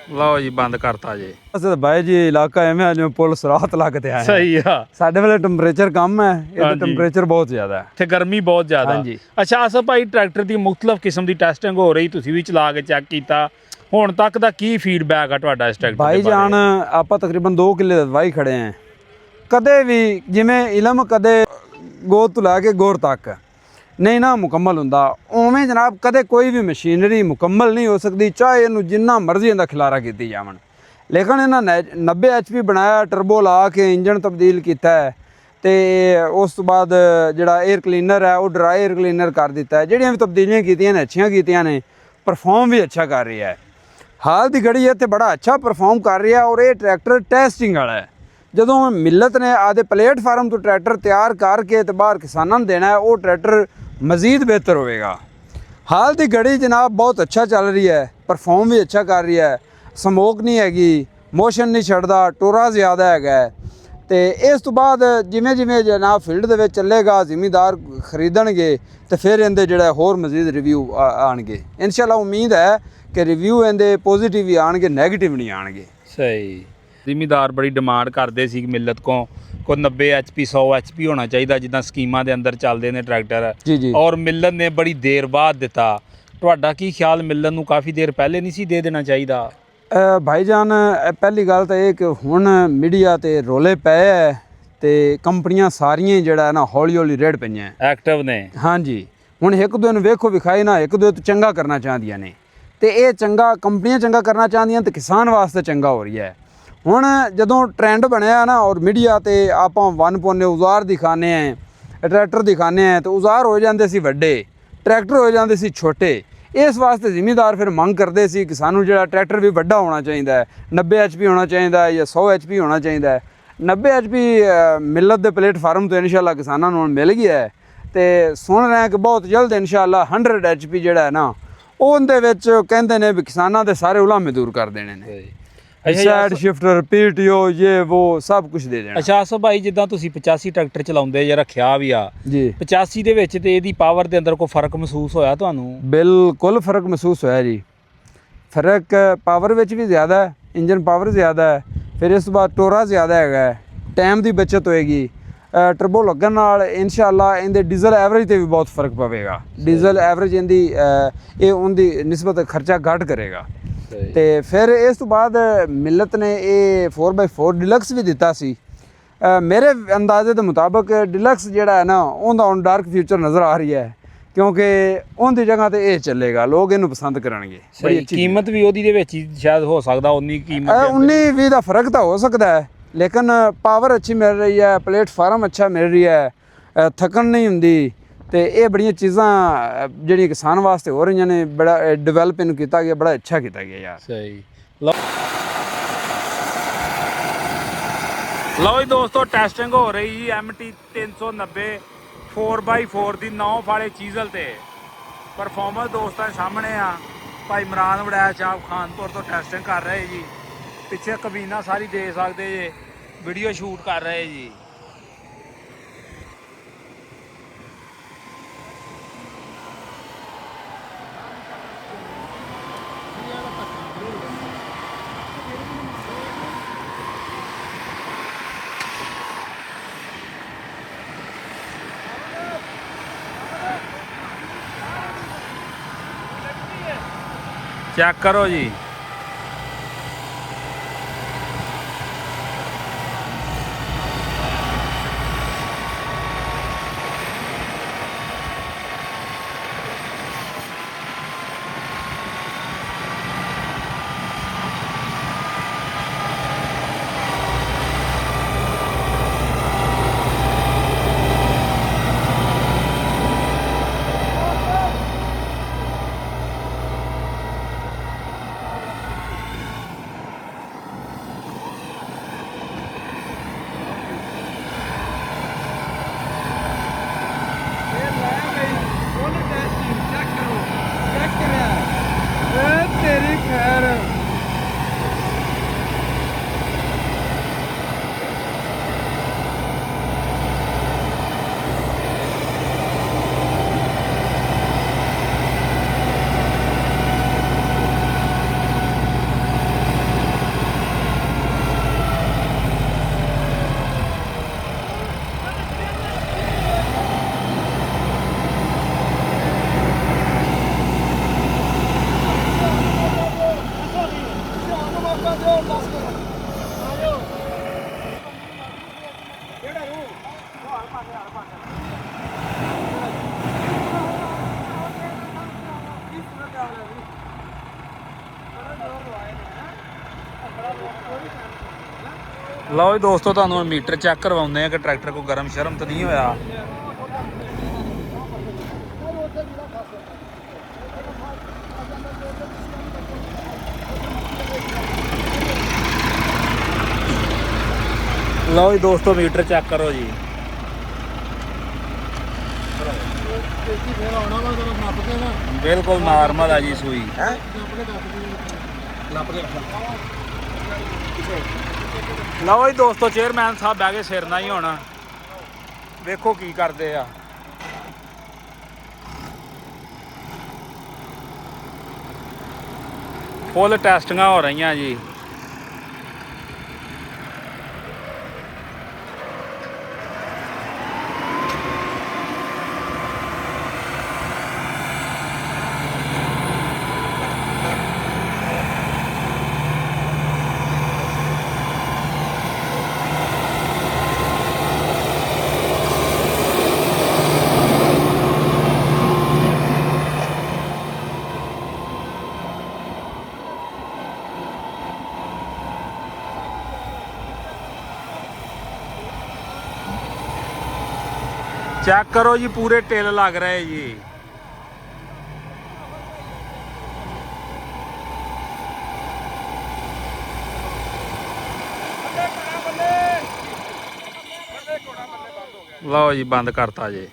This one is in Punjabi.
ਲਓ ਜੀ ਬੰਦ ਕਰਤਾ ਜੀ। ਅਸਲ ਬਾਈ ਜੀ ਇਲਾਕਾ ਐਵੇਂ ਆ ਜਿਵੇਂ ਪੁਲਿਸ ਰਾਤ ਲੱਗਦੇ ਆ। ਸਹੀ ਆ। ਸਾਡੇ ਵੇਲੇ ਟੈਂਪਰੇਚਰ ਕਮ ਹੈ, ਇਹਦਾ ਟੈਂਪਰੇਚਰ ਬਹੁਤ ਜ਼ਿਆਦਾ ਹੈ ਤੇ ਗਰਮੀ ਬਹੁਤ ਜ਼ਿਆਦਾ। ਹਾਂਜੀ। ਅੱਛਾ ਅਸਲ ਭਾਈ ਟਰੈਕਟਰ ਦੀ ਮੁxtਲਫ ਕਿਸਮ ਦੀ ਟੈਸਟਿੰਗ ਹੋ ਰਹੀ, ਤੁਸੀਂ ਵੀ ਚਲਾ ਕੇ ਚੈੱਕ ਕੀਤਾ, ਹੁਣ ਤੱਕ ਦਾ ਕੀ ਫੀਡਬੈਕ ਆ ਤੁਹਾਡਾ ਇਸ ਟਰੈਕਟਰ ਦੇ ਬਾਰੇ? ਭਾਈ ਜਾਨ ਆਪਾਂ ਤਕਰੀਬਨ 2 ਕਿੱਲੇ ਦਾ ਵਾਈ ਖੜੇ ਆਂ। ਕਦੇ ਵੀ ਜਿਵੇਂ ਇਲਮ ਕਦੇ ਗੋਦ ਤੋਂ ਲੈ ਕੇ ਗੌਰ ਤੱਕ ਨਹੀਂ ਨਾ ਮੁਕੰਮਲ ਹੁੰਦਾ, ਉਵੇਂ ਜਨਾਬ ਕਦੇ ਕੋਈ ਵੀ ਮਸ਼ੀਨਰੀ ਮੁਕੰਮਲ ਨਹੀਂ ਹੋ ਸਕਦੀ, ਚਾਹੇ ਇਹਨੂੰ ਜਿੰਨਾ ਮਰਜ਼ੀ ਇਹਦਾ ਖਿਲਾਰਾ ਕੀਤੀ ਜਾਵਣ। ਲੇਕਿਨ ਇਹਨਾਂ 90 HP ਬਣਾਇਆ, ਟਰਬੋ ਲਾ ਕੇ ਇੰਜਣ ਤਬਦੀਲ ਕੀਤਾ ਹੈ ਤੇ ਉਸ ਤੋਂ ਬਾਅਦ ਜਿਹੜਾ 에ਅਰ ਕਲੀਨਰ ਹੈ ਉਹ ਡਰਾਈ 에ਅਰ ਕਲੀਨਰ ਕਰ ਦਿੱਤਾ ਹੈ। ਜਿਹੜੀਆਂ ਵੀ ਤਬਦੀਲੀਆਂ ਕੀਤੀਆਂ ਨੇ ਅੱਛੀਆਂ ਕੀਤੀਆਂ ਨੇ, ਪਰਫਾਰਮ ਵੀ ਅੱਛਾ ਕਰ ਰਿਹਾ ਹੈ। ਹਾਲ ਦੀ ਘੜੀ ਇੱਥੇ ਬੜਾ ਅੱਛਾ ਪਰਫਾਰਮ ਕਰ ਰਿਹਾ ਔਰ ਇਹ ਟਰੈਕਟਰ ਟੈਸਟਿੰਗ ਵਾਲਾ ਹੈ। ਜਦੋਂ ਮਿਲਤ ਨੇ ਆਦੇ ਪਲੇਟਫਾਰਮ ਤੋਂ ਟਰੈਕਟਰ ਤਿਆਰ ਕਰਕੇ ਤੇ ਬਾਹਰ ਕਿਸਾਨਾਂ ਨੂੰ ਦੇਣਾ ਹੈ, ਉਹ ਟਰੈਕਟਰ ਮਜ਼ੀਦ ਬਿਹਤਰ ਹੋਵੇਗਾ। ਹਾਲ ਦੀ ਘੜੀ ਜਨਾਬ ਬਹੁਤ ਅੱਛਾ ਚੱਲ ਰਹੀ ਹੈ, ਪਰਫਾਰਮ ਵੀ ਅੱਛਾ ਕਰ ਰਹੀ ਹੈ, ਸਮੋਕ ਨਹੀਂ ਹੈਗੀ, ਮੋਸ਼ਨ ਨਹੀਂ ਛੱਡਦਾ, ਟੋਰਾ ਜ਼ਿਆਦਾ ਹੈਗਾ। ਤੇ ਇਸ ਤੋਂ ਬਾਅਦ ਜਿਵੇਂ ਜਿਵੇਂ ਜਨਾਬ ਫੀਲਡ ਦੇ ਵਿੱਚ ਚੱਲੇਗਾ, ਜ਼ਿਮੀਂਦਾਰ ਖਰੀਦਣਗੇ ਤੇ ਫਿਰ ਇਹਦੇ ਜਿਹੜਾ ਹੋਰ ਮਜ਼ੀਦ ਰਿਵਿਊ ਆਣਗੇ। ਇਨਸ਼ਾਅੱਲਾ ਉਮੀਦ ਹੈ ਕਿ ਰਿਵਿਊ ਇਹਦੇ ਪੋਜ਼ਿਟਿਵ ਹੀ ਆਣਗੇ, ਨੈਗੇਟਿਵ ਨਹੀਂ ਆਣਗੇ। ਸਹੀ। ਜ਼ਿਮੀਂਦਾਰ ਬੜੀ ਡਿਮਾਂਡ ਕਰਦੇ ਸੀ ਮਿਲਤ ਕੋ 90 HP 100 HP ਹੋਣਾ ਚਾਹੀਦਾ, ਜਿੱਦਾਂ ਸਕੀਮਾਂ ਦੇ ਅੰਦਰ ਚੱਲਦੇ ਨੇ ਟਰੈਕਟਰ। ਜੀ। ਔਰ ਮਿਲਤ ਨੇ ਬੜੀ ਦੇਰ ਬਾਅਦ ਦਿੱਤਾ। ਤੁਹਾਡਾ ਕੀ ਖਿਆਲ, ਮਿਲਤ ਨੂੰ ਕਾਫੀ ਦੇਰ ਪਹਿਲੇ ਨਹੀਂ ਸੀ ਦੇ ਦੇਣਾ ਚਾਹੀਦਾ? ਭਾਈਜਾਨ ਪਹਿਲੀ ਗੱਲ ਤਾਂ ਇਹ ਕਿ ਹੁਣ ਮੀਡੀਆ ਤੇ ਰੋਲੇ ਪਏ ਹੈ ਤੇ ਕੰਪਨੀਆਂ ਸਾਰੀਆਂ ਜਿਹੜਾ ਨਾ ਹੌਲੀ ਹੌਲੀ ਰੇਡ ਪਈਆਂ ਐਕਟਿਵ ਨੇ। ਹਾਂਜੀ, ਹੁਣ ਇੱਕ ਦੂਜੇ ਨੂੰ ਵੇਖੋ ਵਿਖਾਈ ਨਾ, ਇੱਕ ਦੂਜੇ ਤੋਂ ਚੰਗਾ ਕਰਨਾ ਚਾਹੁੰਦੀਆਂ ਨੇ ਤੇ ਇਹ ਚੰਗਾ ਕੰਪਨੀਆਂ ਚੰਗਾ ਕਰਨਾ ਚਾਹੁੰਦੀਆਂ ਤੇ ਕਿਸਾਨ ਵਾਸਤੇ ਚੰਗਾ ਹੋ ਰਹੀ ਹੈ। ਹੁਣ ਜਦੋਂ ਟ੍ਰੈਂਡ ਬਣਿਆ ਨਾ ਔਰ ਮੀਡੀਆ ਤੇ ਆਪਾਂ ਵਨ ਪੌਨੇ ਔਜ਼ਾਰ ਦਿਖਾਉਂਦੇ ਆ, ਟਰੈਕਟਰ ਦਿਖਾਉਂਦੇ ਆ ਤੇ ਔਜ਼ਾਰ ਹੋ ਜਾਂਦੇ ਸੀ ਵੱਡੇ, ਟਰੈਕਟਰ ਹੋ ਜਾਂਦੇ ਸੀ ਛੋਟੇ। ਇਸ ਵਾਸਤੇ ਜ਼ਿਮੀਂਦਾਰ ਫਿਰ ਮੰਗ ਕਰਦੇ ਸੀ ਕਿ ਸਾਨੂੰ ਜਿਹੜਾ ਟਰੈਕਟਰ ਵੀ ਵੱਡਾ ਹੋਣਾ ਚਾਹੀਦਾ ਹੈ, 90 HP ਹੋਣਾ ਚਾਹੀਦਾ ਹੈ ਜਾਂ 100 HP ਹੋਣਾ ਚਾਹੀਦਾ ਹੈ। 90 HP ਮਿਲਤ ਦੇ ਪਲੇਟਫਾਰਮ ਤੋਂ ਇਨਸ਼ਾਅੱਲਾ ਕਿਸਾਨਾਂ ਨੂੰ ਮਿਲ ਗਿਆ ਹੈ ਤੇ ਸੁਣ ਰਹੇ ਕਿ ਬਹੁਤ ਜਲਦ ਇਨਸ਼ਾਅੱਲਾ 100 HP ਜਿਹੜਾ ਹੈ ਨਾ ਉਹਦੇ ਵਿੱਚ ਕਹਿੰਦੇ ਨੇ ਵੀ ਕਿਸਾਨਾਂ ਦੇ ਸਾਰੇ ਉਲਾਮੇ ਦੂਰ ਕਰ ਦੇਣੇ ਨੇ। ਸਾਈਡ ਸ਼ਿਫਟਰ, PTO, ਇਹ ਉਹ ਸਭ ਕੁਝ ਦੇ ਦੇਣਾ। ਅੱਛਾ ਆਸਫ ਭਾਈ, ਜਿੱਦਾਂ ਤੁਸੀਂ 85 ਟਰੈਕਟਰ ਚਲਾਉਂਦੇ ਜਾਂ ਰੱਖਿਆ ਵੀ ਆ ਜੀ, 85 ਦੇ ਵਿੱਚ ਤੇ ਇਹਦੀ ਪਾਵਰ ਦੇ ਅੰਦਰ ਕੋਈ ਫਰਕ ਮਹਿਸੂਸ ਹੋਇਆ ਤੁਹਾਨੂੰ? ਬਿਲਕੁਲ ਫਰਕ ਮਹਿਸੂਸ ਹੋਇਆ ਜੀ। ਫਰਕ ਪਾਵਰ ਵਿੱਚ ਵੀ ਜ਼ਿਆਦਾ ਹੈ, ਇੰਜਨ ਪਾਵਰ ਜ਼ਿਆਦਾ ਹੈ, ਫਿਰ ਇਸ ਤੋਂ ਬਾਅਦ ਟੋਰਾ ਜ਼ਿਆਦਾ ਹੈਗਾ, ਟਾਈਮ ਦੀ ਬਚਤ ਹੋਏਗੀ। ਟਰਬੋ ਲੱਗਣ ਨਾਲ ਇਨਸ਼ਾਅੱਲਾ ਇਹਦੇ ਡੀਜ਼ਲ ਐਵਰੇਜ ਤੇ ਵੀ ਬਹੁਤ ਫਰਕ ਪਵੇਗਾ। ਡੀਜ਼ਲ ਐਵਰੇਜ ਇਹਦੀ ਇਹ ਉਹਦੀ ਨਿਸਬਤ ਖਰਚਾ ਘੱਟ ਕਰੇਗਾ। ਤੇ ਫਿਰ ਇਸ ਤੋਂ ਬਾਅਦ ਮਿਲਤ ਨੇ ਇਹ 4x4 ਡਿਲਕਸ ਵੀ ਦਿੱਤਾ ਸੀ। ਮੇਰੇ ਅੰਦਾਜ਼ੇ ਦੇ ਮੁਤਾਬਕ ਡਿਲਕਸ ਜਿਹੜਾ ਹੈ ਨਾ ਉਹਦਾ ਹੁਣ ਡਾਰਕ ਫਿਊਚਰ ਨਜ਼ਰ ਆ ਰਹੀ ਹੈ, ਕਿਉਂਕਿ ਉਹਦੀ ਜਗ੍ਹਾ ਤੇ ਇਹ ਚੱਲੇਗਾ, ਲੋਕ ਇਹਨੂੰ ਪਸੰਦ ਕਰਨਗੇ। ਬੜੀ ਅੱਛੀ ਕੀਮਤ ਵੀ ਉਹਦੀ ਦੇ ਵਿੱਚ ਹੀ ਸ਼ਾਇਦ ਹੋ ਸਕਦਾ, ਉਨੀ ਕੀਮਤ 19-20 ਦਾ ਫਰਕ ਤਾਂ ਹੋ ਸਕਦਾ ਹੈ, ਲੇਕਿਨ ਪਾਵਰ ਅੱਛੀ ਮਿਲ ਰਹੀ ਹੈ, ਪਲੇਟਫਾਰਮ ਅੱਛਾ ਮਿਲ ਰਹੀ ਹੈ, ਥਕਨ ਨਹੀਂ ਹੁੰਦੀ ਤੇ ਇਹ ਬੜੀਆਂ ਚੀਜ਼ਾਂ ਜਿਹੜੀਆਂ ਕਿਸਾਨ ਵਾਸਤੇ ਹੋ ਰਹੀਆਂ ਨੇ, ਬੜਾ ਡਿਵੈਲਪ ਇਹਨੂੰ ਕੀਤਾ ਗਿਆ, ਬੜਾ ਅੱਛਾ ਕੀਤਾ ਗਿਆ ਯਾਰ। ਸਹੀ। ਲਓ ਜੀ ਦੋਸਤੋ, ਟੈਸਟਿੰਗ ਹੋ ਰਹੀ ਜੀ MT 390 4x4 ਦੀ 9 ਫਾਲੇ ਚੀਜ਼ਲ ਤੇ। ਪਰਫਾਰਮੈਂਸ ਦੋਸਤਾਂ ਦੇ ਸਾਹਮਣੇ ਆ। ਭਾਈ ਇਮਰਾਨ ਵੜੈਚ ਸਾਹਿਬ ਖਾਨਪੁਰ ਤੋਂ ਟੈਸਟਿੰਗ ਕਰ ਰਹੇ ਜੀ। ਪਿੱਛੇ ਕਬੀਨਾ ਸਾਰੀ ਦੇ ਸਕਦੇ ਜੇ, ਵੀਡੀਓ ਸ਼ੂਟ ਕਰ ਰਹੇ ਜੀ। ਚੈੱਕ ਕਰੋ ਜੀ। ਲਓ ਜੀ ਦੋਸਤੋ, ਤੁਹਾਨੂੰ ਮੀਟਰ ਚੈੱਕ ਕਰਵਾਉਂਦੇ ਆ ਕਿ ਟਰੈਕਟਰ ਕੋਈ ਗਰਮ ਸ਼ਰਮ ਤਾਂ ਨਹੀਂ ਹੋਇਆ। ਲਓ ਜੀ ਦੋਸਤੋ, ਮੀਟਰ ਚੈੱਕ ਕਰੋ ਜੀ। ਬਿਲਕੁਲ ਨਾਰਮਲ ਆ ਜੀ ਸੂਈ। ਲਓ ਜੀ ਦੋਸਤੋ, ਚੇਅਰਮੈਨ ਸਾਹਿਬ ਬਹਿ ਕੇ ਸਿਰ ਨਾਲ ਹੀ ਹੋਣਾ, ਵੇਖੋ ਕੀ ਕਰਦੇ ਆ। ਫੁੱਲ ਟੈਸਟਿੰਗਾਂ ਹੋ ਰਹੀਆਂ ਜੀ। ਚੈੱਕ ਕਰੋ ਜੀ, ਪੂਰੇ ਟਿੱਲ ਲੱਗ ਰਹੇ ਜੀ। ਲਓ ਜੀ, ਬੰਦ ਕਰਤਾ ਜੀ।